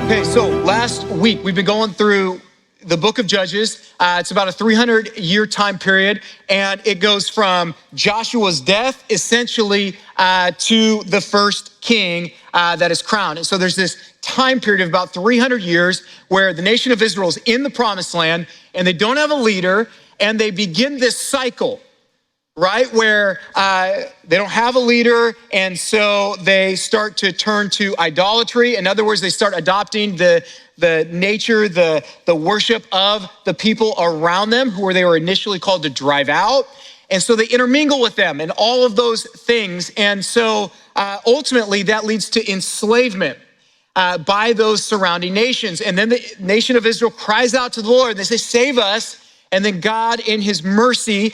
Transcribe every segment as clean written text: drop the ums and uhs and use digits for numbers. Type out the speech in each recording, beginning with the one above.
Okay, so last week we've been going through the book of Judges. It's about a 300-year time period, and it goes from Joshua's death, essentially, to the first king that is crowned. And so there's this time period of about 300 years where the nation of Israel is in the promised land, and they don't have a leader, and they begin this cycle, right, where they don't have a leader, and so they start to turn to idolatry. In other words, they start adopting the nature, the worship of the people around them, who they were initially called to drive out. And so they intermingle with them and all of those things. And so ultimately that leads to enslavement by those surrounding nations. And then the nation of Israel cries out to the Lord, and they say, "Save us." And then God, in his mercy,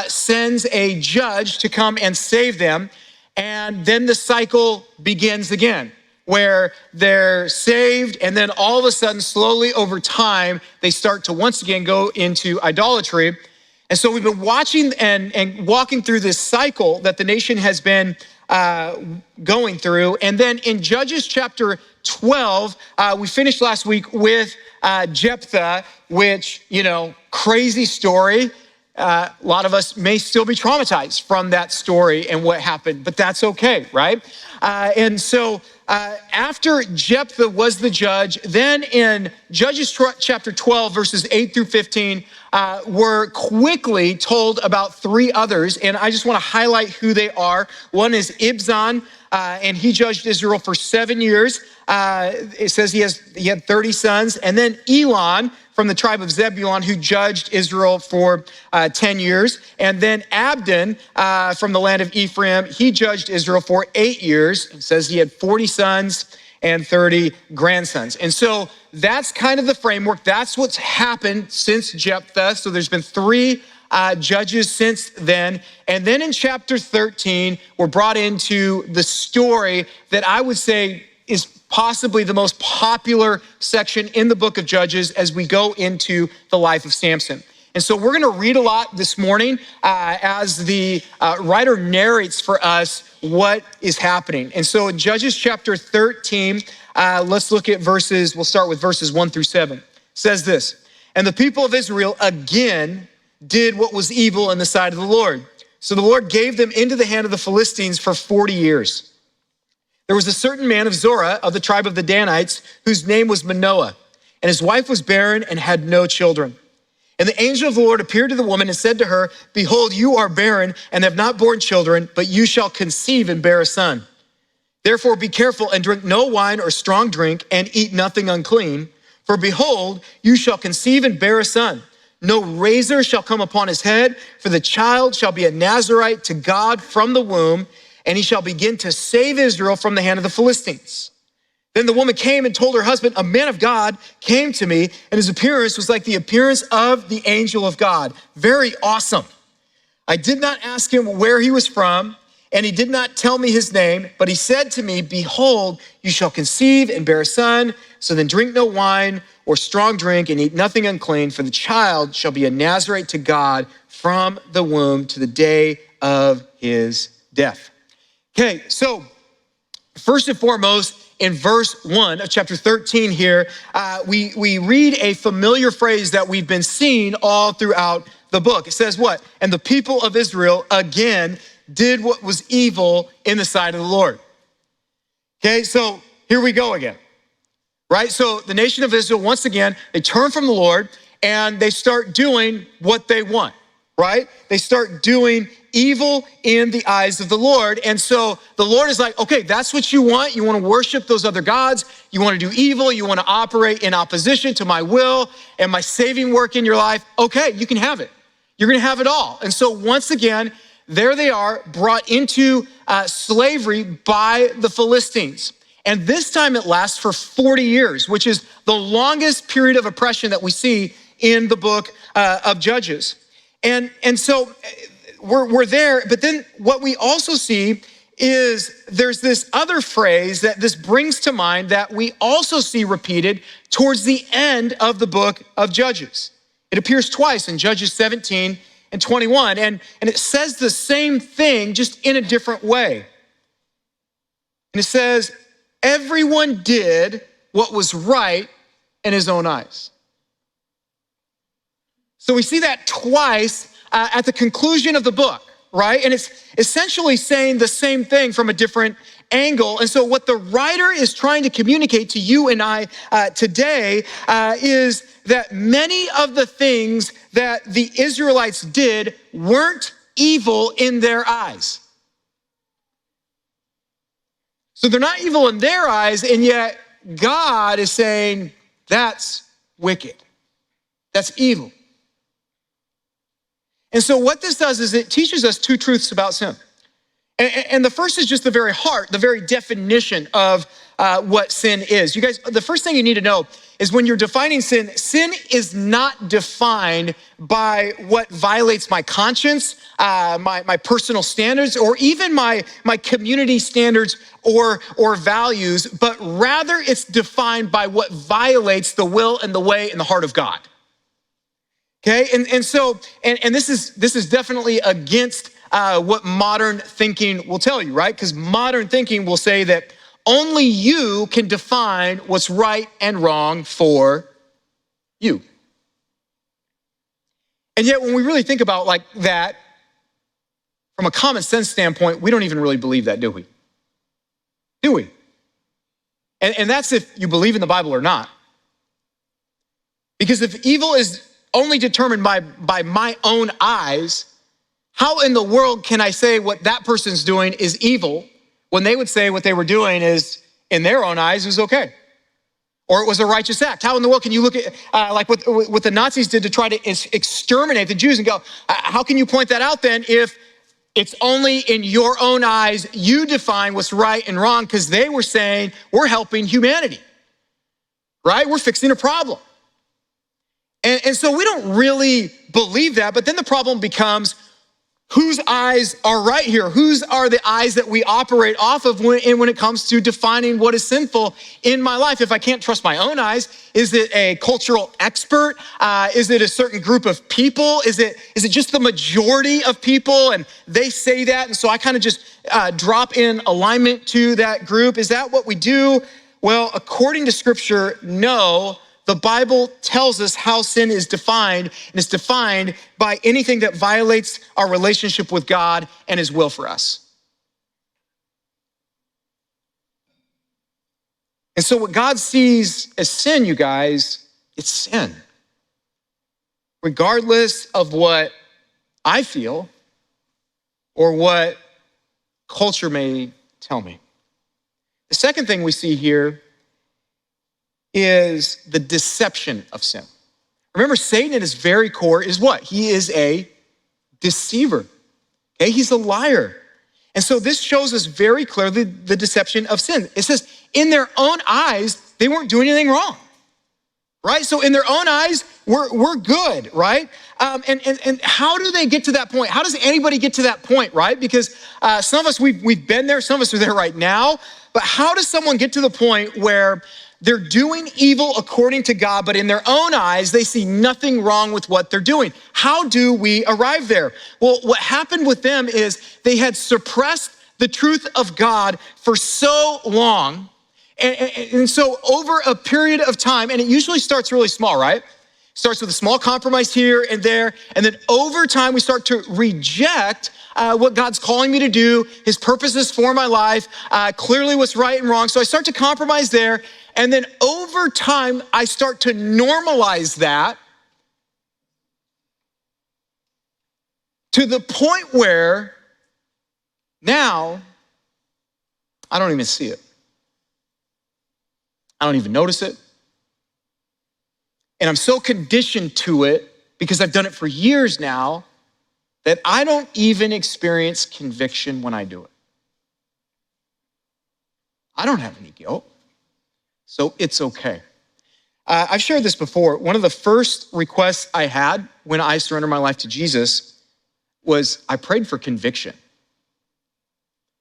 sends a judge to come and save them. And then the cycle begins again, where they're saved, and then all of a sudden, slowly over time, they start to once again go into idolatry. And so we've been watching and walking through this cycle that the nation has been going through. And then in Judges chapter 12, we finished last week with Jephthah, which, crazy story. A lot of us may still be traumatized from that story and what happened, but that's okay, right? And so after Jephthah was the judge, then in Judges chapter 12, verses 8 through 15, we're quickly told about three others, and I just want to highlight who they are. One is Ibzan, and he judged Israel for 7 years. It says he had 30 sons. And then Elon from the tribe of Zebulun, who judged Israel for 10 years. And then Abdon from the land of Ephraim, he judged Israel for 8 years. It says he had 40 sons and 30 grandsons. And so that's kind of the framework. That's what's happened since Jephthah. So there's been three judges since then. And then in chapter 13, we're brought into the story that I would say is possibly the most popular section in the book of Judges as we go into the life of Samson. And so we're gonna read a lot this morning as the writer narrates for us what is happening. And so in Judges chapter 13, let's look at verses, we'll start with verses 1 through 7. It says this: "And the people of Israel again did what was evil in the sight of the Lord. So the Lord gave them into the hand of the Philistines for 40 years. There was a certain man of Zorah of the tribe of the Danites whose name was Manoah, and his wife was barren and had no children. And the angel of the Lord appeared to the woman and said to her, 'Behold, you are barren and have not borne children, but you shall conceive and bear a son. Therefore be careful and drink no wine or strong drink and eat nothing unclean. For behold, you shall conceive and bear a son. No razor shall come upon his head, for the child shall be a Nazarite to God from the womb, and he shall begin to save Israel from the hand of the Philistines.' Then the woman came and told her husband, 'A man of God came to me, and his appearance was like the appearance of the angel of God.' Very awesome. I did not ask him where he was from, and he did not tell me his name, but he said to me, 'Behold, you shall conceive and bear a son. So then drink no wine or strong drink and eat nothing unclean, for the child shall be a Nazarite to God from the womb to the day of his death.'" Okay, so first and foremost, in verse 1 of chapter 13 here, we read a familiar phrase that we've been seeing all throughout the book. It says what? "And the people of Israel again did what was evil in the sight of the Lord." Okay, so here we go again, right? So the nation of Israel, once again, they turn from the Lord and they start doing what they want, right? They start doing evil in the eyes of the Lord. And so the Lord is like, okay, that's what you want. You want to worship those other gods. You want to do evil. You want to operate in opposition to my will and my saving work in your life. Okay, you can have it. You're going to have it all. And so once again, there they are, brought into slavery by the Philistines. And this time it lasts for 40 years, which is the longest period of oppression that we see in the book of Judges. And so we're there, but then what we also see is there's this other phrase that this brings to mind that we also see repeated towards the end of the book of Judges. It appears twice in Judges 17 and 21, and it says the same thing, just in a different way. And it says, "Everyone did what was right in his own eyes. So we see that twice at the conclusion of the book, right? And it's essentially saying the same thing from a different angle. And so what the writer is trying to communicate to you and I today is that many of the things that the Israelites did weren't evil in their eyes. So they're not evil in their eyes, and yet God is saying that's wicked. That's evil. And so what this does is it teaches us two truths about sin. And the first is just the very heart, the very definition of what sin is. You guys, the first thing you need to know is when you're defining sin, sin is not defined by what violates my conscience, my personal standards, or even my community standards or values, but rather it's defined by what violates the will and the way and the heart of God. Okay, and so this is definitely against what modern thinking will tell you, right? Because modern thinking will say that only you can define what's right and wrong for you. And yet when we really think about like that, from a common sense standpoint, we don't even really believe that, do we? Do we? And that's if you believe in the Bible or not. Because if evil is only determined by my own eyes, how in the world can I say what that person's doing is evil when they would say what they were doing is, in their own eyes, was okay? Or it was a righteous act? How in the world can you look at, like what the Nazis did to try to exterminate the Jews and go, how can you point that out then if it's only in your own eyes you define what's right and wrong? Because they were saying, we're helping humanity, right? We're fixing a problem. And so we don't really believe that, but then the problem becomes, whose eyes are right here? Whose are the eyes that we operate off of when it comes to defining what is sinful in my life? If I can't trust my own eyes, is it a cultural expert? Is it a certain group of people? Is it just the majority of people and they say that, and so I kind of just drop in alignment to that group? Is that what we do? Well, according to Scripture, no. The Bible tells us how sin is defined, and it's defined by anything that violates our relationship with God and his will for us. And so what God sees as sin, you guys, it's sin. Regardless of what I feel or what culture may tell me. The second thing we see here is the deception of sin. Remember, Satan at his very core is what? He is a deceiver. Okay, he's a liar. And so this shows us very clearly the deception of sin. It says, in their own eyes, they weren't doing anything wrong, right? So in their own eyes, we're good, right? And how do they get to that point? How does anybody get to that point, right? Because some of us, we've been there, some of us are there right now, but how does someone get to the point where they're doing evil according to God, but in their own eyes, they see nothing wrong with what they're doing? How do we arrive there? Well, what happened with them is they had suppressed the truth of God for so long. And so over a period of time, and it usually starts really small, right? Starts with a small compromise here and there. And then over time, we start to reject what God's calling me to do, his purposes for my life, clearly what's right and wrong. So I start to compromise there. And then over time, I start to normalize that to the point where now I don't even see it. I don't even notice it. And I'm so conditioned to it because I've done it for years now that I don't even experience conviction when I do it. I don't have any guilt. So it's okay. I've shared this before. One of the first requests I had when I surrendered my life to Jesus was I prayed for conviction.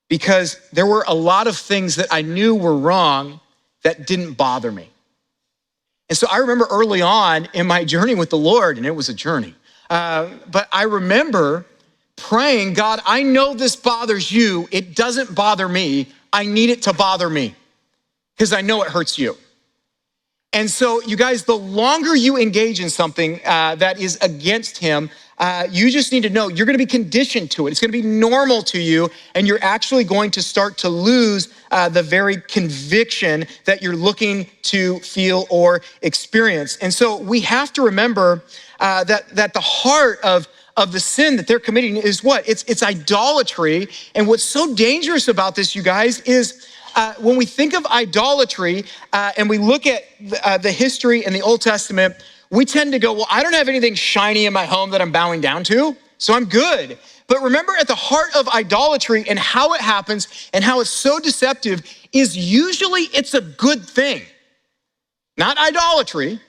Because there were a lot of things that I knew were wrong that didn't bother me. And so I remember early on in my journey with the Lord, and it was a journey, but I remember praying, God, I know this bothers you. It doesn't bother me. I need it to bother me, because I know it hurts you. And so, you guys, the longer you engage in something that is against him, you just need to know you're going to be conditioned to it. It's going to be normal to you, and you're actually going to start to lose the very conviction that you're looking to feel or experience. And so we have to remember that the heart of the sin that they're committing is what? It's idolatry. And what's so dangerous about this, you guys, is when we think of idolatry and we look at the history in the Old Testament, we tend to go, well, I don't have anything shiny in my home that I'm bowing down to, so I'm good. But remember, at the heart of idolatry and how it happens and how it's so deceptive is usually it's a good thing. Not idolatry,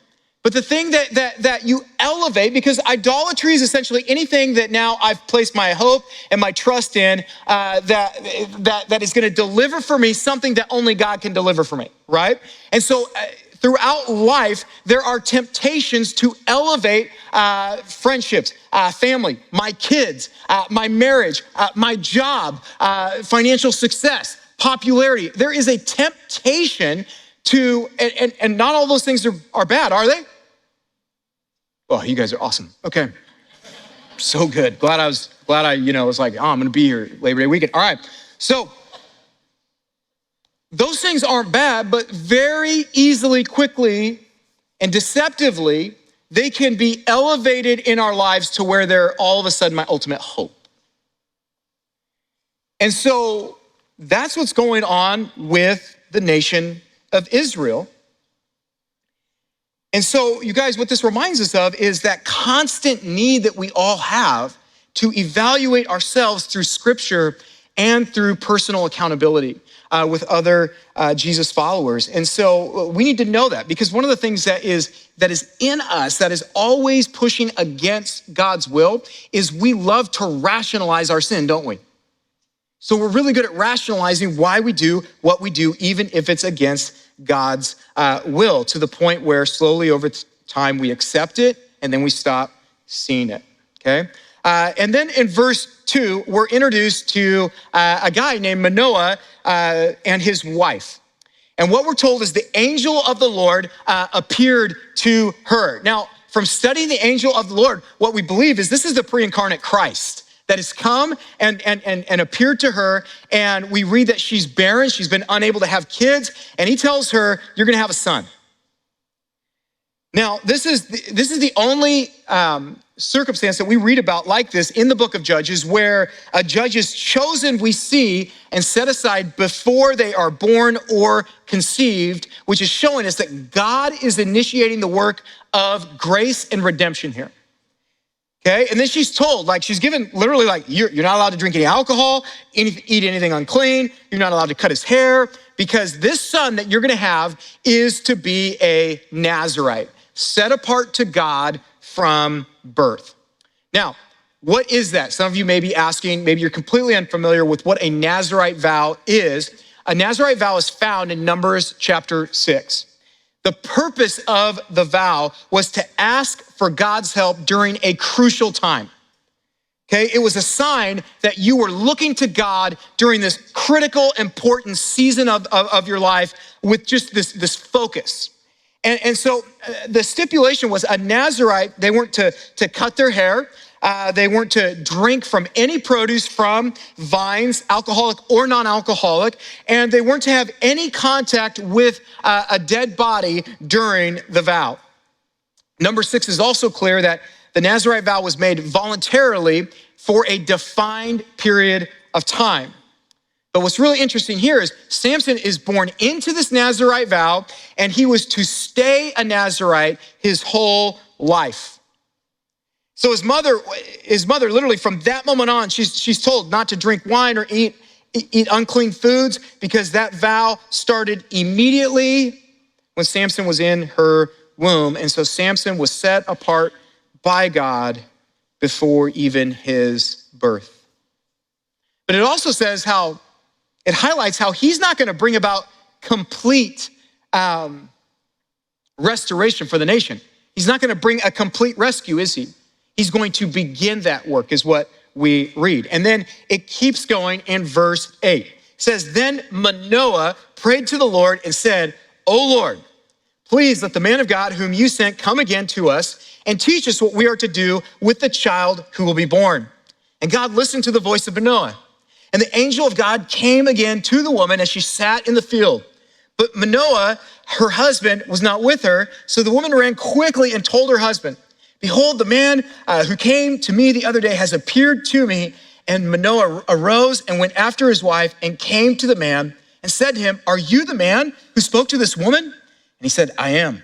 but the thing that you elevate, because idolatry is essentially anything that now I've placed my hope and my trust in that is going to deliver for me something that only God can deliver for me, right? And so throughout life, there are temptations to elevate friendships, family, my kids, my marriage, my job, financial success, popularity. There is a temptation to, and not all those things are bad, are they? Oh, you guys are awesome. Okay. So good. Glad I was like, oh, I'm going to be here Labor Day weekend. All right. So those things aren't bad, but very easily, quickly, and deceptively, they can be elevated in our lives to where they're all of a sudden my ultimate hope. And so that's what's going on with the nation of Israel. And so, you guys, what this reminds us of is that constant need that we all have to evaluate ourselves through Scripture and through personal accountability with other Jesus followers. And so we need to know that, because one of the things that is in us that is always pushing against God's will is we love to rationalize our sin, don't we? So we're really good at rationalizing why we do what we do, even if it's against God's will, to the point where slowly over time we accept it and then we stop seeing it, okay? And then in verse 2, we're introduced to a guy named Manoah and his wife. And what we're told is the angel of the Lord appeared to her. Now, from studying the angel of the Lord, what we believe is this is the pre-incarnate Christ that has come and appeared to her. And we read that she's barren, she's been unable to have kids, and he tells her, you're gonna have a son. Now, this is the only circumstance that we read about like this in the book of Judges, where a judge is chosen, we see, and set aside before they are born or conceived, which is showing us that God is initiating the work of grace and redemption here. Okay, and then she's told, she's given literally you're not allowed to drink any alcohol, eat anything unclean, you're not allowed to cut his hair, because this son that you're gonna have is to be a Nazarite, set apart to God from birth. Now, what is that? Some of you may be asking, maybe you're completely unfamiliar with what a Nazarite vow is. A Nazarite vow is found in Numbers chapter 6. The purpose of the vow was to ask for God's help during a crucial time. Okay, it was a sign that you were looking to God during this critical, important season of your life with just this focus. And so the stipulation was a Nazarite, they weren't to cut their hair, they weren't to drink from any produce from vines, alcoholic or non-alcoholic, and they weren't to have any contact with a dead body during the vow. Number 6 is also clear that the Nazarite vow was made voluntarily for a defined period of time. But what's really interesting here is Samson is born into this Nazarite vow, and he was to stay a Nazarite his whole life. So his mother literally from that moment on, she's told not to drink wine or eat unclean foods, because that vow started immediately when Samson was in her womb. And so Samson was set apart by God before even his birth. But it also says it highlights how he's not gonna bring about complete restoration for the nation. He's not gonna bring a complete rescue, is he? He's going to begin that work, is what we read. And then it keeps going in verse 8. It says, then Manoah prayed to the Lord and said, O Lord, please let the man of God whom you sent come again to us and teach us what we are to do with the child who will be born. And God listened to the voice of Manoah. And the angel of God came again to the woman as she sat in the field. But Manoah, her husband, was not with her. So the woman ran quickly and told her husband, behold, the man who came to me the other day has appeared to me. And Manoah arose and went after his wife and came to the man and said to him, are you the man who spoke to this woman? And he said, I am.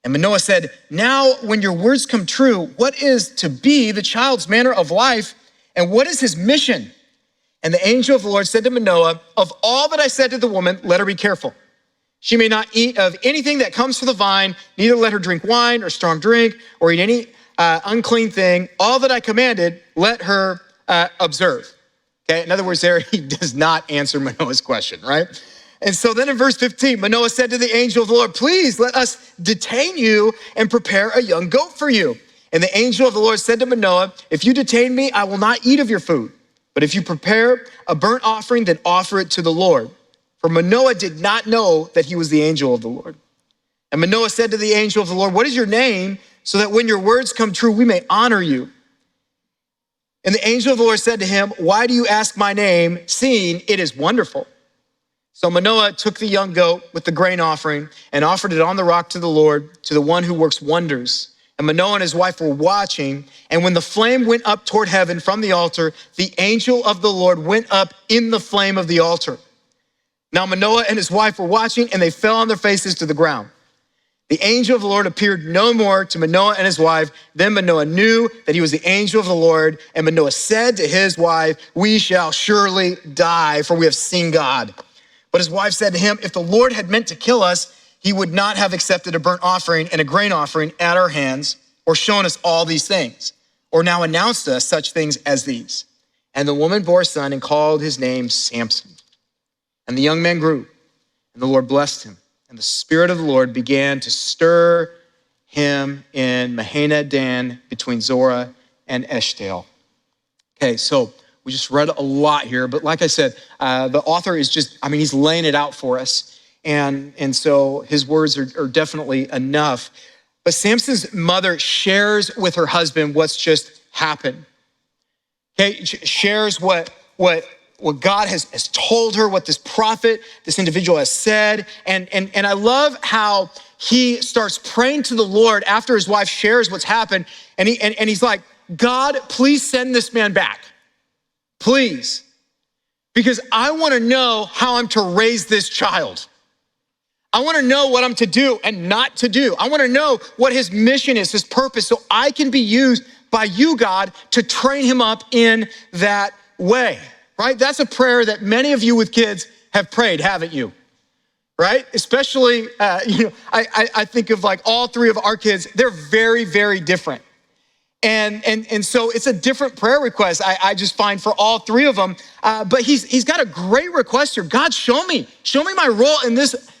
And Manoah said, now when your words come true, what is to be the child's manner of life and what is his mission? And the angel of the Lord said to Manoah, of all that I said to the woman, let her be careful. She may not eat of anything that comes from the vine, neither let her drink wine or strong drink or eat any unclean thing. All that I commanded, let her observe. Okay, in other words there, he does not answer Manoah's question, right? And so then in verse 15, Manoah said to the angel of the Lord, please let us detain you and prepare a young goat for you. And the angel of the Lord said to Manoah, if you detain me, I will not eat of your food. But if you prepare a burnt offering, then offer it to the Lord. For Manoah did not know that he was the angel of the Lord. And Manoah said to the angel of the Lord, what is your name, so that when your words come true, we may honor you? And the angel of the Lord said to him, why do you ask my name, seeing it is wonderful? So Manoah took the young goat with the grain offering and offered it on the rock to the Lord, to the one who works wonders. And Manoah and his wife were watching, and when the flame went up toward heaven from the altar, the angel of the Lord went up in the flame of the altar. Now Manoah and his wife were watching, and they fell on their faces to the ground. The angel of the Lord appeared no more to Manoah and his wife. Then Manoah knew that he was the angel of the Lord, and Manoah said to his wife, we shall surely die, for we have seen God. But his wife said to him, if the Lord had meant to kill us, he would not have accepted a burnt offering and a grain offering at our hands, or shown us all these things, or now announced to us such things as these. And the woman bore a son and called his name Samson. And the young man grew, and the Lord blessed him. And the Spirit of the Lord began to stir him in Mahaneh Dan between Zorah and Eshtaol. Okay, so we just read a lot here, but like I said, the author is just, he's laying it out for us. And so his words are definitely enough. But Samson's mother shares with her husband what's just happened. Okay, shares what God has told her, what this prophet, this individual has said. And I love how he starts praying to the Lord after his wife shares what's happened. And he's like, God, please send this man back. Please. Because I want to know how I'm to raise this child. I want to know what I'm to do and not to do. I want to know what his mission is, his purpose, so I can be used by you, God, to train him up in that way, right? That's a prayer that many of you with kids have prayed, haven't you? Right? Especially, I think of like all three of our kids, they're very, very different. And so it's a different prayer request, I just find for all three of them. But he's got a great request here. God, show me my role in this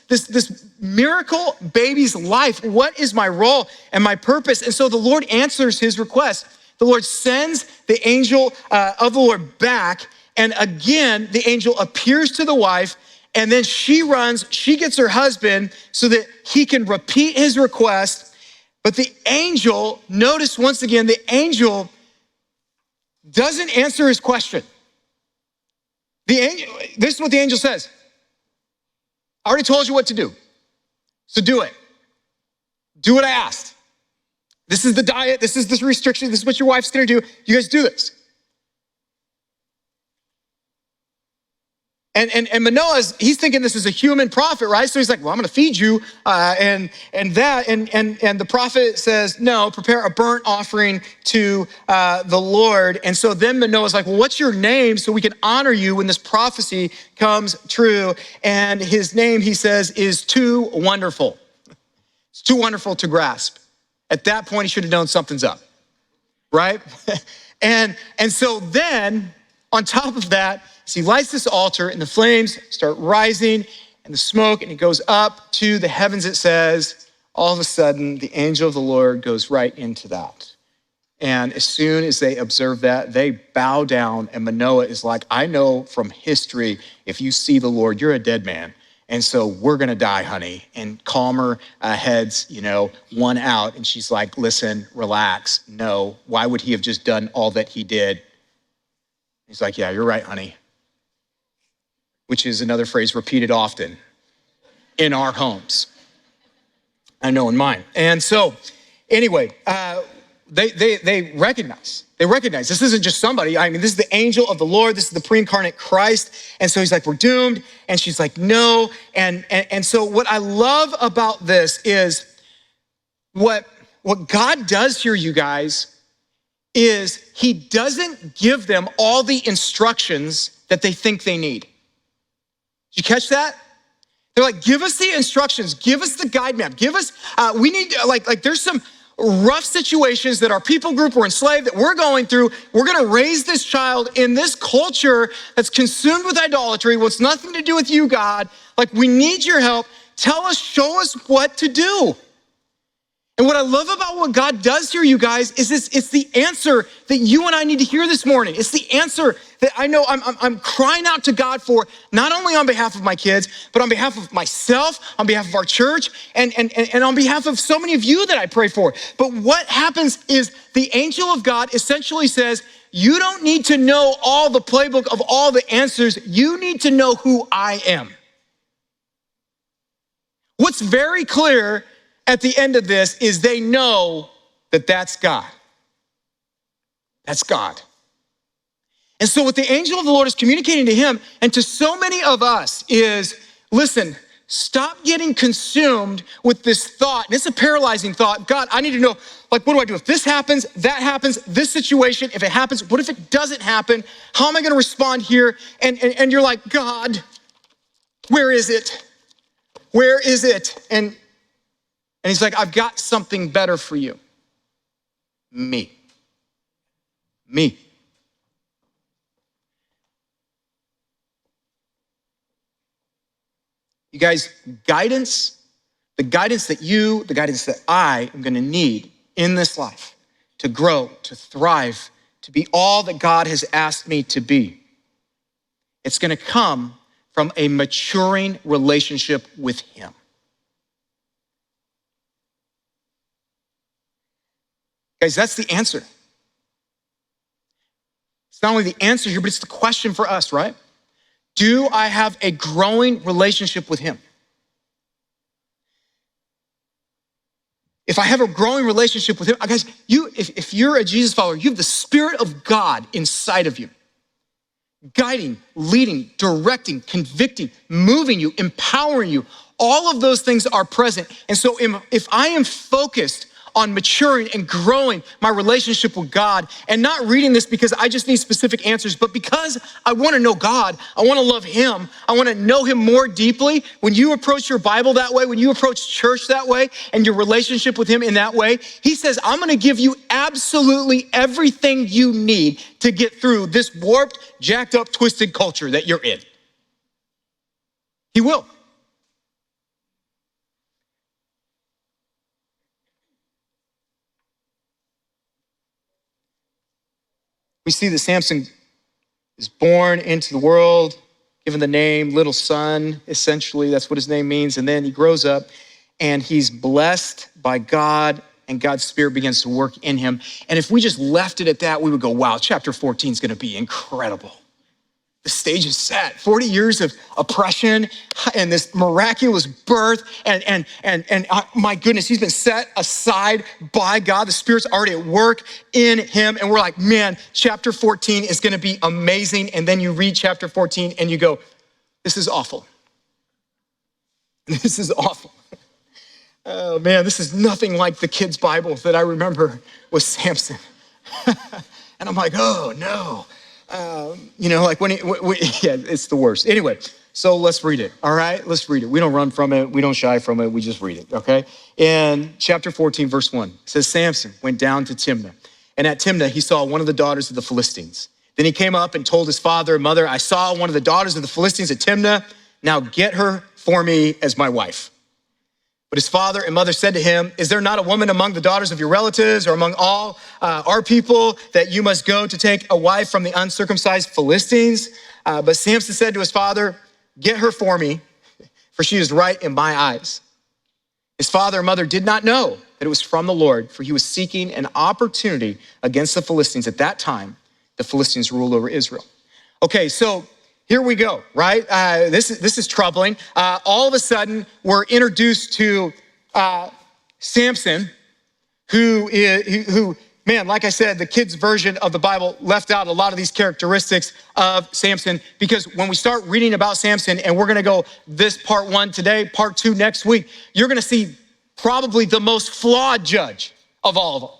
miracle baby's life. What is my role and my purpose? And so the Lord answers his request. The Lord sends the angel of the Lord back. And again, the angel appears to the wife, and then she runs, she gets her husband so that he can repeat his request. But the angel, notice once again, the angel doesn't answer his question. This is what the angel says. I already told you what to do, so do it. Do what I asked. This is the diet, this is the restriction, this is what your wife's gonna do. You guys do this. And Manoah's, he's thinking this is a human prophet, right? So he's like, well, I'm gonna feed you, and the prophet says, no, prepare a burnt offering to the Lord. And so then Manoah's like, well, what's your name so we can honor you when this prophecy comes true? And his name, he says, is too wonderful. It's too wonderful to grasp. At that point, he should have known something's up, right? and so then, on top of that, as he lights this altar and the flames start rising and the smoke, and it goes up to the heavens, it says, all of a sudden, the angel of the Lord goes right into that. And as soon as they observe that, they bow down, and Manoah is like, I know from history, if you see the Lord, you're a dead man. And so we're gonna die, honey. And calmer heads, won out. And she's like, listen, relax. No, why would he have just done all that he did? He's like, yeah, you're right, honey. Which is another phrase repeated often in our homes. I know in mine. And so anyway, they recognize this isn't just somebody. I mean, this is the angel of the Lord. This is the pre-incarnate Christ. And so he's like, we're doomed. And she's like, no. And so what I love about this is what God does here, you guys, is he doesn't give them all the instructions that they think they need. Did you catch that? They're like, give us the instructions, give us the guide map, give us, we need, like there's some rough situations that our people group were enslaved that we're going through. We're gonna raise this child in this culture that's consumed with idolatry, what's nothing to do with you, God. Like, we need your help. Tell us, show us what to do. And what I love about what God does here, you guys, is it's the answer that you and I need to hear this morning. It's the answer that I know I'm crying out to God for, not only on behalf of my kids, but on behalf of myself, on behalf of our church, and on behalf of so many of you that I pray for. But what happens is the angel of God essentially says, you don't need to know all the playbook of all the answers. You need to know who I am. What's very clear at the end of this is they know that that's God. That's God. And so what the angel of the Lord is communicating to him and to so many of us is, listen, stop getting consumed with this thought. And it's a paralyzing thought. God, I need to know, like, what do I do? If this happens, that happens, this situation, if it happens, what if it doesn't happen? How am I gonna respond here? And you're like, God, where is it? Where is it? And he's like, I've got something better for you. Me. You guys, guidance, the guidance that I am gonna need in this life to grow, to thrive, to be all that God has asked me to be, it's gonna come from a maturing relationship with him. Guys, that's the answer. It's not only the answer here, but it's the question for us, right? Do I have a growing relationship with him? If I have a growing relationship with him, guys, if you're a Jesus follower, you have the Spirit of God inside of you, guiding, leading, directing, convicting, moving you, empowering you. All of those things are present. And so if I am focused on maturing and growing my relationship with God and not reading this because I just need specific answers, but because I wanna know God, I wanna love him, I wanna know him more deeply. When you approach your Bible that way, when you approach church that way and your relationship with him in that way, he says, I'm gonna give you absolutely everything you need to get through this warped, jacked up, twisted culture that you're in. He will. We see that Samson is born into the world, given the name little son, essentially, that's what his name means. And then he grows up and he's blessed by God and God's Spirit begins to work in him. And if we just left it at that, we would go, wow, chapter 14 is gonna be incredible. The stage is set. 40 years of oppression and this miraculous birth. And my goodness, he's been set aside by God. The Spirit's already at work in him. And we're like, man, chapter 14 is gonna be amazing. And then you read chapter 14 and you go, this is awful. This is awful. Oh man, this is nothing like the kids' Bible that I remember with Samson. And I'm like, oh no. It's the worst. Anyway, so let's read it, all right? Let's read it. We don't run from it. We don't shy from it. We just read it, okay? In chapter 14, verse 1, it says, Samson went down to Timnah, and at Timnah, he saw one of the daughters of the Philistines. Then he came up and told his father and mother, I saw one of the daughters of the Philistines at Timnah. Now get her for me as my wife. But his father and mother said to him, is there not a woman among the daughters of your relatives or among all our people that you must go to take a wife from the uncircumcised Philistines? But Samson said to his father, get her for me, for she is right in my eyes. His father and mother did not know that it was from the Lord, for he was seeking an opportunity against the Philistines. At that time, the Philistines ruled over Israel. Okay, so here we go, right? This is troubling. All of a sudden, we're introduced to Samson, who, man, like I said, the kids' version of the Bible left out a lot of these characteristics of Samson, because when we start reading about Samson, and we're gonna go this part 1 today, part 2 next week, you're gonna see probably the most flawed judge of all of them.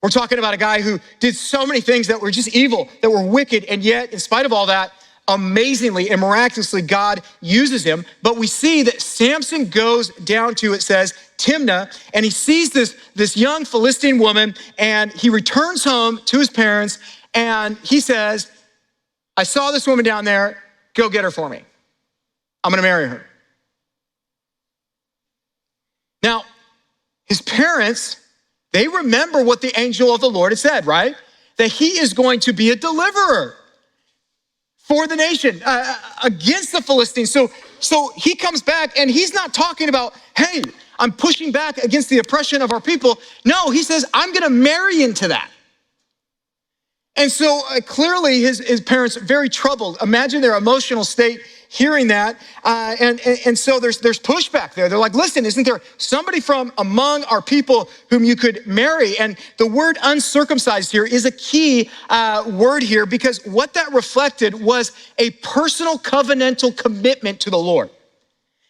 We're talking about a guy who did so many things that were just evil, that were wicked, and yet, in spite of all that, amazingly and miraculously, God uses him. But we see that Samson goes down to, it says, Timnah, and he sees this young Philistine woman, and he returns home to his parents, and he says, I saw this woman down there, go get her for me. I'm gonna marry her. Now, his parents, they remember what the angel of the Lord had said, right? That he is going to be a deliverer for the nation against the Philistines. So he comes back, and he's not talking about, hey, I'm pushing back against the oppression of our people. No, he says, I'm gonna marry into that. And so clearly his parents are very troubled. Imagine their emotional state hearing that. And so there's pushback there. They're like, listen, isn't there somebody from among our people whom you could marry? And the word uncircumcised here is a key word here, because what that reflected was a personal covenantal commitment to the Lord.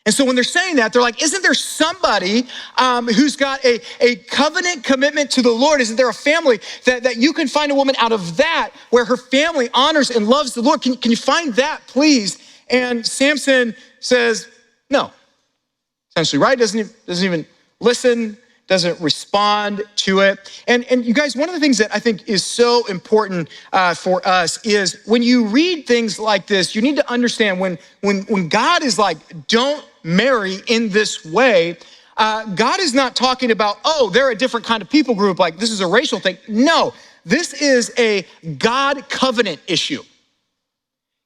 And so when they're saying that, they're like, isn't there somebody who's got a covenant commitment to the Lord? Isn't there a family that you can find a woman out of that where her family honors and loves the Lord? Can you find that, please? And Samson says, no. Essentially, right? Doesn't even listen, doesn't respond to it. And you guys, one of the things that I think is so important for us is when you read things like this, you need to understand when God is like, don't marry in this way, God is not talking about, oh, they're a different kind of people group, like this is a racial thing. No, this is a God covenant issue.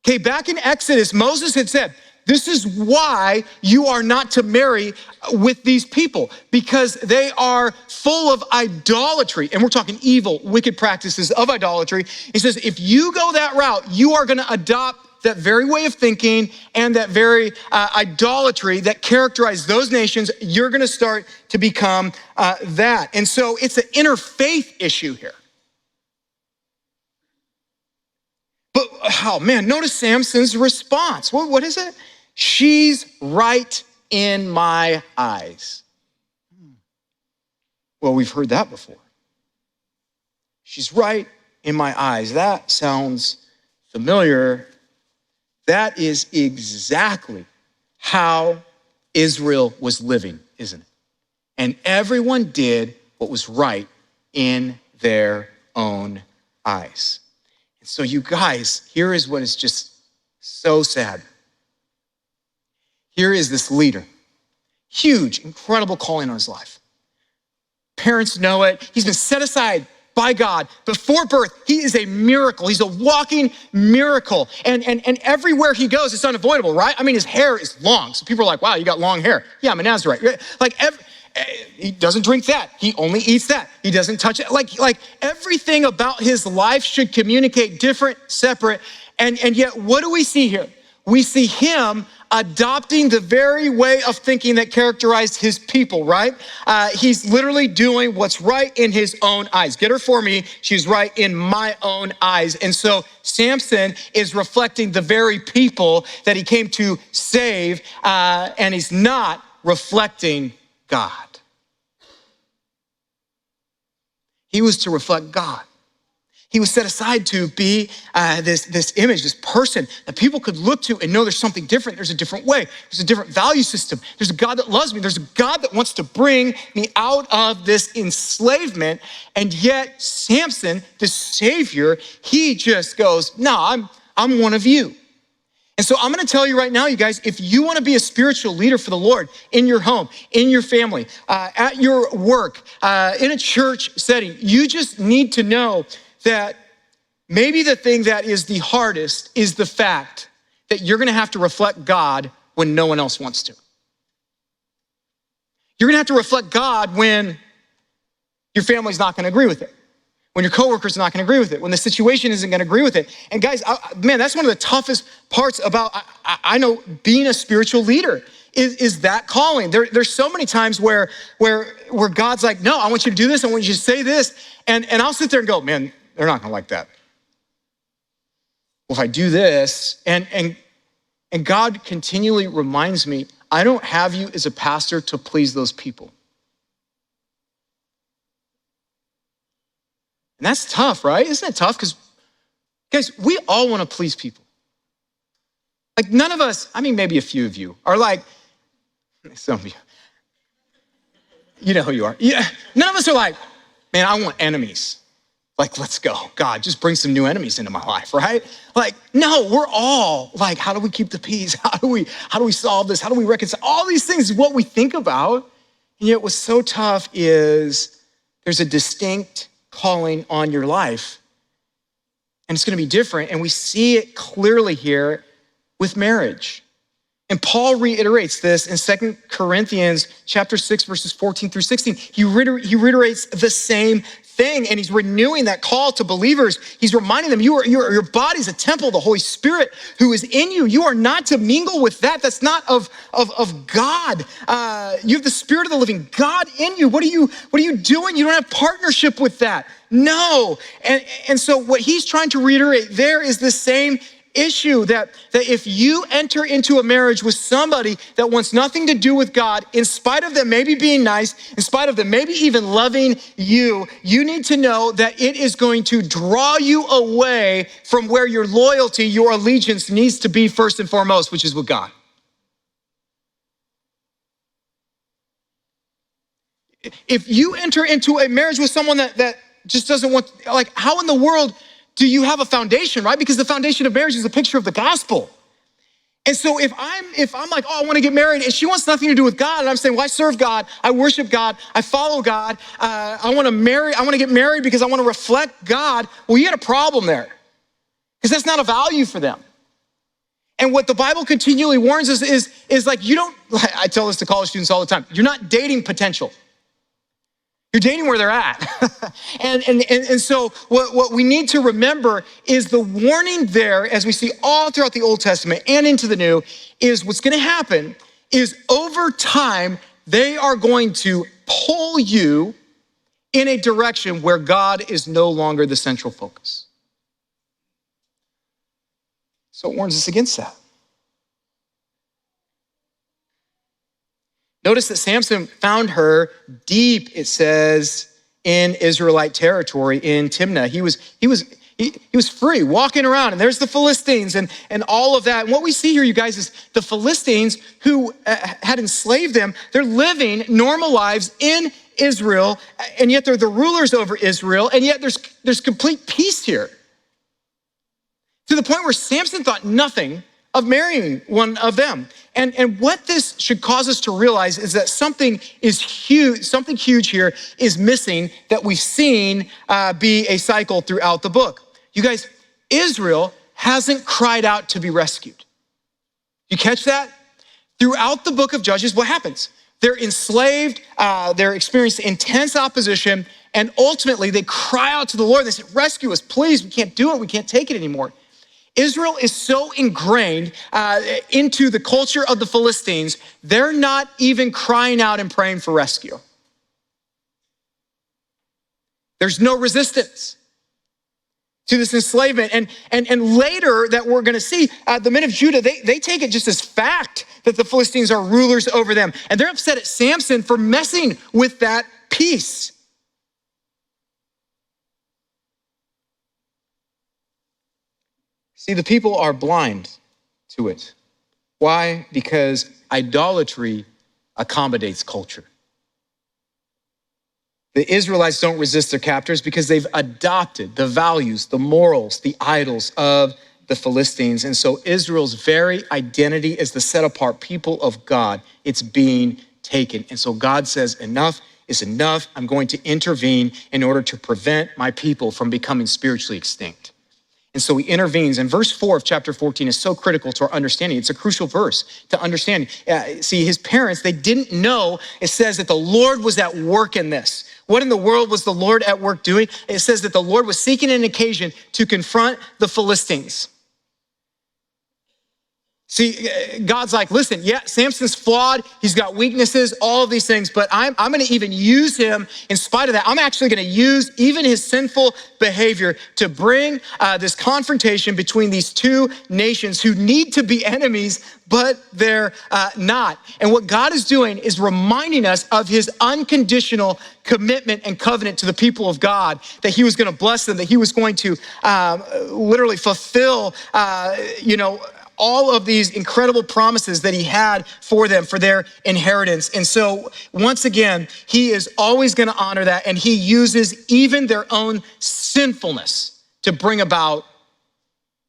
Okay, back in Exodus, Moses had said, this is why you are not to marry with these people, because they are full of idolatry. And we're talking evil, wicked practices of idolatry. He says, if you go that route, you are gonna adopt that very way of thinking and that very idolatry that characterized those nations. You're gonna start to become that. And so it's an interfaith issue here. But, oh man, notice Samson's response. What is it? She's right in my eyes. Well, we've heard that before. She's right in my eyes. That sounds familiar. That is exactly how Israel was living, isn't it? And everyone did what was right in their own eyes. So you guys, here is what is just so sad. Here is this leader, huge, incredible calling on his life. Parents know it. He's been set aside by God. Before birth, he is a miracle. He's a walking miracle. And everywhere he goes, it's unavoidable, right? I mean, his hair is long. So people are like, wow, you got long hair. Yeah, I'm a Nazarite. Like, he doesn't drink that. He only eats that. He doesn't touch it. Like everything about his life should communicate different, separate. And yet, what do we see here? We see him adopting the very way of thinking that characterized his people, right? He's literally doing what's right in his own eyes. Get her for me. She's right in my own eyes. And so Samson is reflecting the very people that he came to save, and he's not reflecting God. He was to reflect God. He was set aside to be this image, this person that people could look to and know there's something different. There's a different way. There's a different value system. There's a God that loves me. There's a God that wants to bring me out of this enslavement. And yet Samson, the savior, he just goes, no, I'm one of you. And so I'm gonna tell you right now, you guys, if you wanna be a spiritual leader for the Lord in your home, in your family, at your work, in a church setting, you just need to know that maybe the thing that is the hardest is the fact that you're gonna have to reflect God when no one else wants to. You're gonna have to reflect God when your family's not gonna agree with it, when your coworker's not gonna agree with it, when the situation isn't gonna agree with it. And guys, man, that's one of the toughest parts about, I know, being a spiritual leader is that calling. There's so many times where God's like, no, I want you to do this, I want you to say this, and I'll sit there and go, man, they're not gonna like that. Well, if I do this, and God continually reminds me, I don't have you as a pastor to please those people. And that's tough, right? Isn't it tough? Because, guys, we all want to please people. Like, none of us, I mean, maybe a few of you are like, some of you, you know who you are. Yeah, none of us are like, man, I want enemies. Like, let's go. God, just bring some new enemies into my life, right? Like, no, we're all like, how do we keep the peace? How do we solve this? How do we reconcile? All these things is what we think about. And yet what's so tough is there's a distinct calling on your life. And it's gonna be different. And we see it clearly here with marriage. And Paul reiterates this in 2 Corinthians chapter 6, verses 14 through 16. He reiterates the same thing, and he's renewing that call to believers. He's reminding them, your body's a temple of the Holy Spirit who is in you. You are not to mingle with that. That's not of God. You have the Spirit of the living God in you. What are you doing? You don't have partnership with that. No. And so what he's trying to reiterate there is the same issue, that if you enter into a marriage with somebody that wants nothing to do with God, in spite of them maybe being nice, in spite of them maybe even loving you, you need to know that it is going to draw you away from where your loyalty, your allegiance needs to be first and foremost, which is with God. If you enter into a marriage with someone that just doesn't want, like, how in the world do you have a foundation, right? Because the foundation of marriage is a picture of the gospel. And so if I'm like, oh, I want to get married, and she wants nothing to do with God, and I'm saying, well, I serve God, I worship God, I follow God, I want to get married because I want to reflect God, well, you got a problem there, because that's not a value for them. And what the Bible continually warns us is like, I tell this to college students all the time, you're not dating potential. You're dating where they're at. and so what we need to remember is the warning there, as we see all throughout the Old Testament and into the New, is what's gonna happen is over time, they are going to pull you in a direction where God is no longer the central focus. So it warns us against that. Notice that Samson found her deep, it says, in Israelite territory in Timnah. He was free, walking around, and there's the Philistines and all of that. And what we see here, you guys, is the Philistines who had enslaved them, they're living normal lives in Israel, and yet they're the rulers over Israel, and yet there's complete peace here. To the point where Samson thought nothing of marrying one of them. And what this should cause us to realize is that something huge here is missing that we've seen be a cycle throughout the book. You guys, Israel hasn't cried out to be rescued. You catch that? Throughout the book of Judges, what happens? They're enslaved, they're experiencing intense opposition, and ultimately they cry out to the Lord. They say, rescue us, please, we can't do it, we can't take it anymore. Israel is so ingrained into the culture of the Philistines, they're not even crying out and praying for rescue. There's no resistance to this enslavement. And later that we're gonna see, the men of Judah, they take it just as fact that the Philistines are rulers over them. And they're upset at Samson for messing with that peace. See, the people are blind to it. Why? Because idolatry accommodates culture. The Israelites don't resist their captors because they've adopted the values, the morals, the idols of the Philistines. And so Israel's very identity as the set-apart people of God, it's being taken. And so God says, enough is enough. I'm going to intervene in order to prevent my people from becoming spiritually extinct. And so he intervenes. And verse 4 of chapter 14 is so critical to our understanding. It's a crucial verse to understand. See, his parents, they didn't know. It says that the Lord was at work in this. What in the world was the Lord at work doing? It says that the Lord was seeking an occasion to confront the Philistines. See, God's like, listen, yeah, Samson's flawed. He's got weaknesses, all of these things, but I'm going to even use him in spite of that. I'm actually going to use even his sinful behavior to bring this confrontation between these two nations who need to be enemies, but they're not. And what God is doing is reminding us of his unconditional commitment and covenant to the people of God, that he was going to bless them, that he was going to literally fulfill, all of these incredible promises that he had for them, for their inheritance. And so once again, he is always going to honor that, and he uses even their own sinfulness to bring about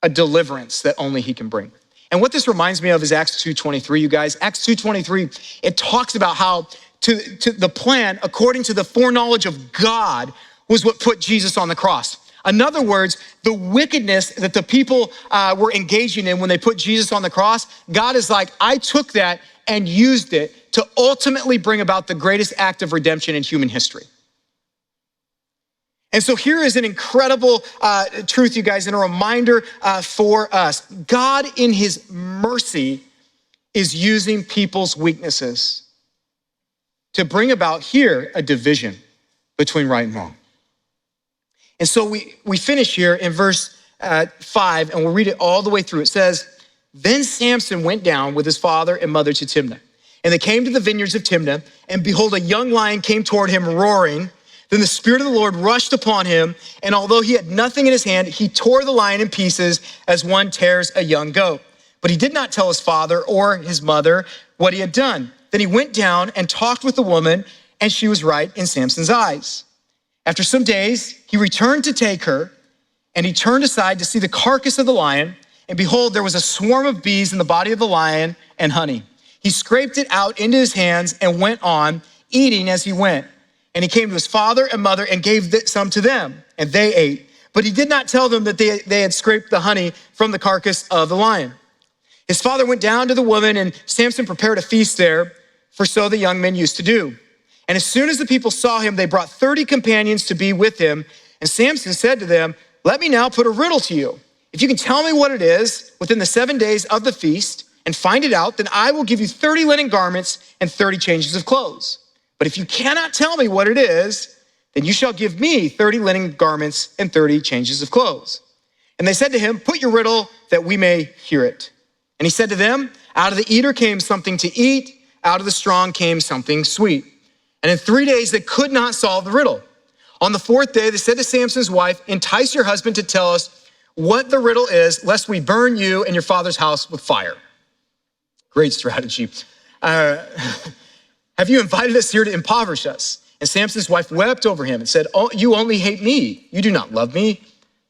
a deliverance that only he can bring. And what this reminds me of is Acts 2:23, you guys. Acts 2:23, it talks about how to the plan, according to the foreknowledge of God, was what put Jesus on the cross. In other words, the wickedness that the people were engaging in when they put Jesus on the cross, God is like, I took that and used it to ultimately bring about the greatest act of redemption in human history. And so here is an incredible truth, you guys, and a reminder for us. God, in his mercy, is using people's weaknesses to bring about here a division between right and wrong. And so we finish here in verse 5, and we'll read it all the way through. It says, then Samson went down with his father and mother to Timnah. And they came to the vineyards of Timnah, and behold, a young lion came toward him roaring. Then the Spirit of the Lord rushed upon him, and although he had nothing in his hand, he tore the lion in pieces as one tears a young goat. But he did not tell his father or his mother what he had done. Then he went down and talked with the woman, and she was right in Samson's eyes. After some days, he returned to take her, and he turned aside to see the carcass of the lion, and behold, there was a swarm of bees in the body of the lion and honey. He scraped it out into his hands and went on, eating as he went. And he came to his father and mother and gave some to them, and they ate. But he did not tell them that they had scraped the honey from the carcass of the lion. His father went down to the woman, and Samson prepared a feast there, for so the young men used to do. And as soon as the people saw him, they brought 30 companions to be with him. And Samson said to them, let me now put a riddle to you. If you can tell me what it is within the 7 days of the feast and find it out, then I will give you 30 linen garments and 30 changes of clothes. But if you cannot tell me what it is, then you shall give me 30 linen garments and 30 changes of clothes. And they said to him, put your riddle that we may hear it. And he said to them, out of the eater came something to eat, out of the strong came something sweet. And in 3 days, they could not solve the riddle. On the fourth day, they said to Samson's wife, entice your husband to tell us what the riddle is, lest we burn you and your father's house with fire. Great strategy. Have you invited us here to impoverish us? And Samson's wife wept over him and said, oh, you only hate me. You do not love me.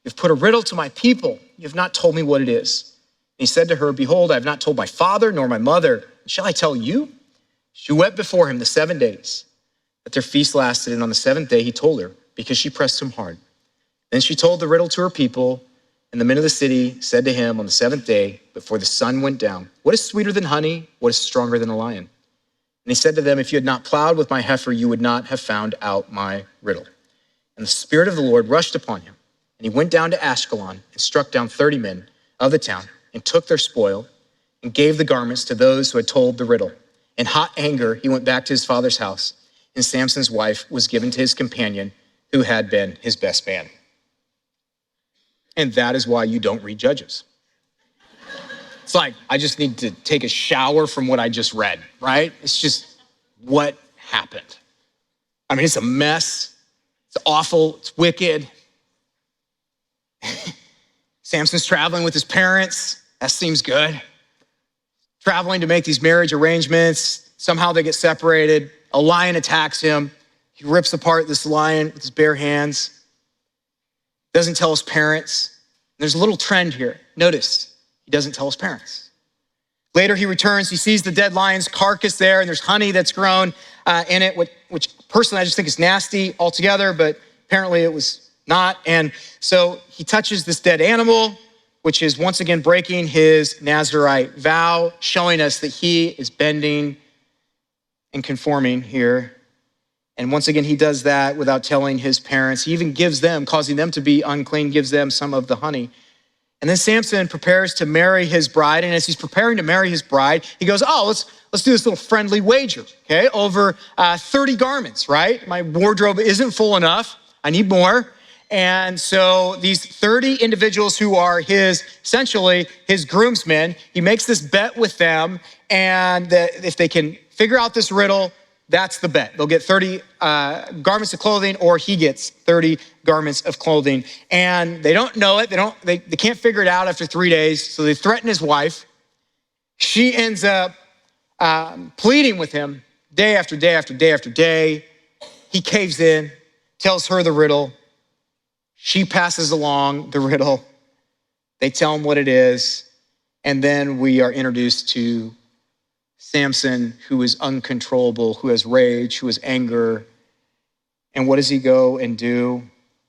You've put a riddle to my people. You have not told me what it is. And he said to her, behold, I have not told my father nor my mother. Shall I tell you? She wept before him the 7 days. But their feast lasted, and on the seventh day he told her, because she pressed him hard. Then she told the riddle to her people, and the men of the city said to him on the seventh day, before the sun went down, what is sweeter than honey? What is stronger than a lion? And he said to them, if you had not plowed with my heifer, you would not have found out my riddle. And the Spirit of the Lord rushed upon him, and he went down to Ashkelon and struck down 30 men of the town and took their spoil and gave the garments to those who had told the riddle. In hot anger, he went back to his father's house, and Samson's wife was given to his companion, who had been his best man. And that is why you don't read Judges. It's like, I just need to take a shower from what I just read, right? It's just what happened. I mean, it's a mess. It's awful. It's wicked. Samson's traveling with his parents. That seems good. Traveling to make these marriage arrangements. Somehow they get separated. A lion attacks him. He rips apart this lion with his bare hands. Doesn't tell his parents. There's a little trend here. Notice, he doesn't tell his parents. Later he returns, he sees the dead lion's carcass there, and there's honey that's grown in it, which personally I just think is nasty altogether, but apparently it was not. And so he touches this dead animal, which is once again breaking his Nazarite vow, showing us that he is bending and conforming here. And once again, he does that without telling his parents. He even gives them, causing them to be unclean, gives them some of the honey. And then Samson prepares to marry his bride. And as he's preparing to marry his bride, he goes, oh, let's do this little friendly wager, okay? Over 30 garments, right? My wardrobe isn't full enough. I need more. And so these 30 individuals who are essentially his groomsmen, he makes this bet with them. And if they can figure out this riddle, that's the bet. They'll get 30 garments of clothing, or he gets 30 garments of clothing. And they don't know it. They can't figure it out after 3 days. So they threaten his wife. She ends up pleading with him day after day after day after day. He caves in, tells her the riddle. She passes along the riddle. They tell him what it is. And then we are introduced to Samson, who is uncontrollable, who has rage, who has anger. And what does he go and do?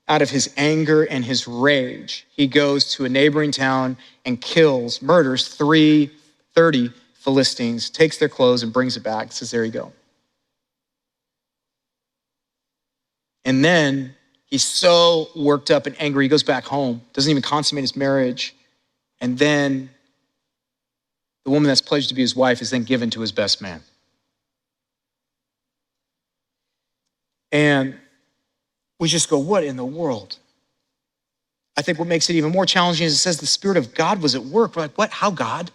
Out of his anger and his rage, he goes to a neighboring town and murders 30 Philistines, takes their clothes and brings it back. Says, there you go. And then he's so worked up and angry, he goes back home, doesn't even consummate his marriage. And then the woman that's pledged to be his wife is then given to his best man. And we just go, what in the world? I think what makes it even more challenging is it says the Spirit of God was at work. We're like, what? How God?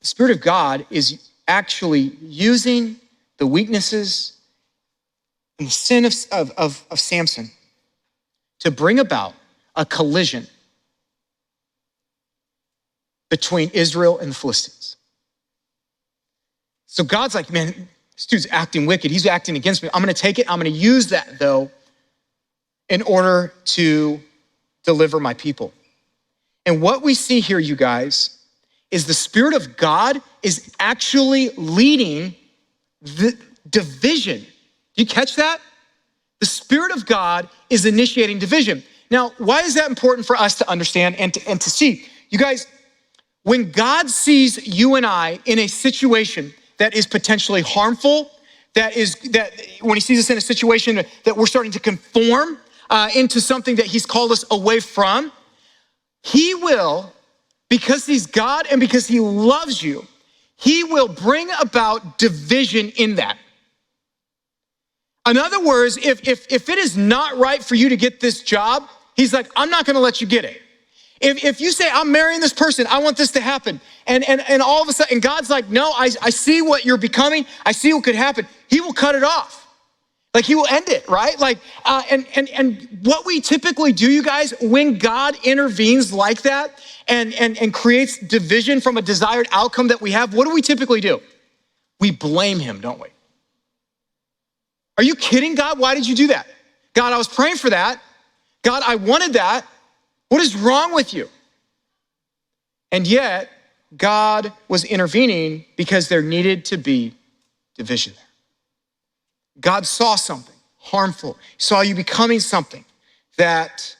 The Spirit of God is actually using the weaknesses and the sin of Samson to bring about a collision between Israel and the Philistines. So God's like, man, this dude's acting wicked. He's acting against me. I'm going to take it. I'm going to use that, though, in order to deliver my people. And what we see here, you guys, is the Spirit of God is actually leading the division. Do you catch that? The Spirit of God is initiating division. Now, why is that important for us to understand and to see? You guys, when God sees you and I in a situation that is potentially harmful, that when he sees us in a situation that we're starting to conform into something that he's called us away from, he will, because he's God and because he loves you, he will bring about division in that. In other words, if it is not right for you to get this job, he's like, I'm not gonna let you get it. If you say, I'm marrying this person, I want this to happen, and all of a sudden, and God's like, no, I see what you're becoming, I see what could happen, he will cut it off. Like he will end it, right? Like, and what we typically do, you guys, when God intervenes like that and creates division from a desired outcome that we have, what do we typically do? We blame him, don't we? Are you kidding, God? Why did you do that? God, I was praying for that. God, I wanted that. What is wrong with you? And yet, God was intervening because there needed to be division there. God saw something harmful, saw you becoming something that,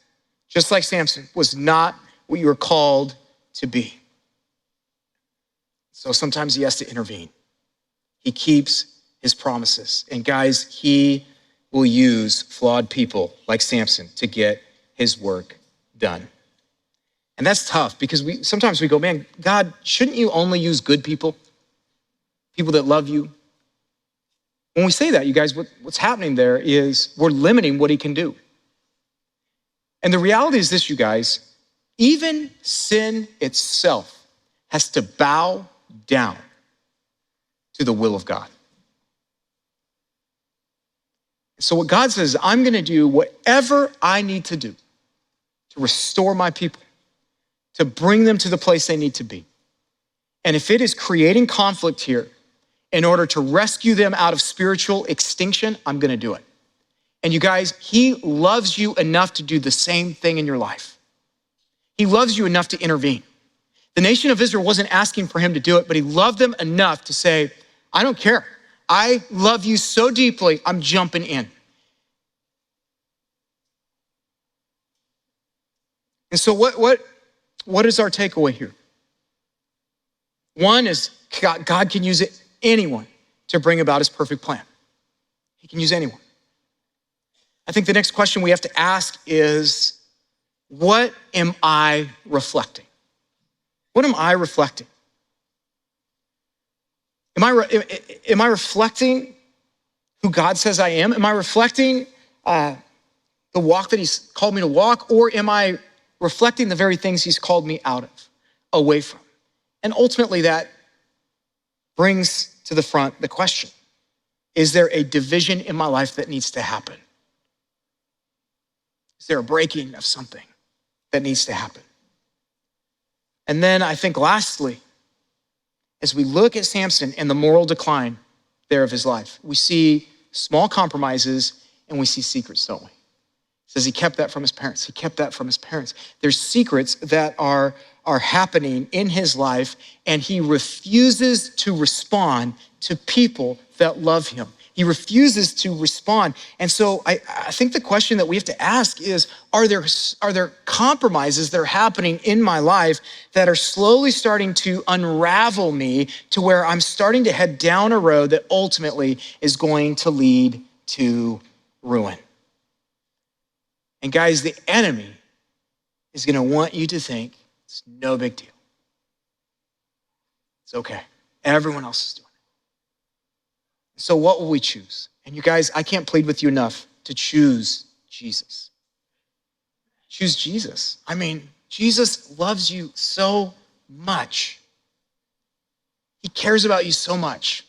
just like Samson, was not what you were called to be. So sometimes he has to intervene. He keeps his promises. And guys, he will use flawed people like Samson to get his work done. And that's tough because sometimes we go, man, God, shouldn't you only use good people? People that love you? When we say that, you guys, what's happening there is we're limiting what he can do. And the reality is this, you guys, even sin itself has to bow down to the will of God. So what God says, I'm gonna do whatever I need to do to restore my people, to bring them to the place they need to be. And if it is creating conflict here in order to rescue them out of spiritual extinction, I'm gonna do it. And you guys, he loves you enough to do the same thing in your life. He loves you enough to intervene. The nation of Israel wasn't asking for him to do it, but he loved them enough to say, I don't care. I love you so deeply, I'm jumping in. And so what is our takeaway here? One is God can use anyone to bring about his perfect plan. He can use anyone. I think the next question we have to ask is, what am I reflecting? What am I reflecting? Am I reflecting who God says I am? Am I reflecting the walk that he's called me to walk? Or am I reflecting the very things he's called me out of, away from? And ultimately that brings to the front the question, is there a division in my life that needs to happen? Is there a breaking of something that needs to happen? And then I think lastly, as we look at Samson and the moral decline there of his life, we see small compromises and we see secrets, don't we? It says he kept that from his parents. He kept that from his parents. There's secrets that are happening in his life, and he refuses to respond to people that love him. He refuses to respond. And so I think the question that we have to ask is, are there compromises that are happening in my life that are slowly starting to unravel me to where I'm starting to head down a road that ultimately is going to lead to ruin? And guys, the enemy is going to want you to think it's no big deal. It's okay. Everyone else is doing it. So what will we choose? And you guys, I can't plead with you enough to choose Jesus. Choose Jesus. I mean, Jesus loves you so much. He cares about you so much.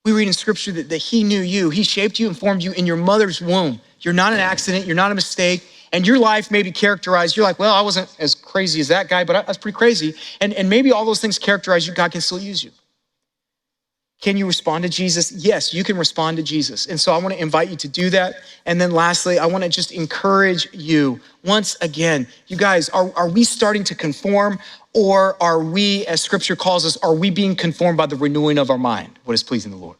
We read in scripture that he knew you. He shaped you and formed you in your mother's womb. You're not an accident. You're not a mistake. And your life may be characterized. You're like, well, I wasn't as crazy as that guy, but I was pretty crazy. And maybe all those things characterize you. God can still use you. Can you respond to Jesus? Yes, you can respond to Jesus. And so I want to invite you to do that. And then lastly, I want to just encourage you. Once again, you guys, are we starting to conform, or are we, as scripture calls us, are we being conformed by the renewing of our mind? What is pleasing the Lord?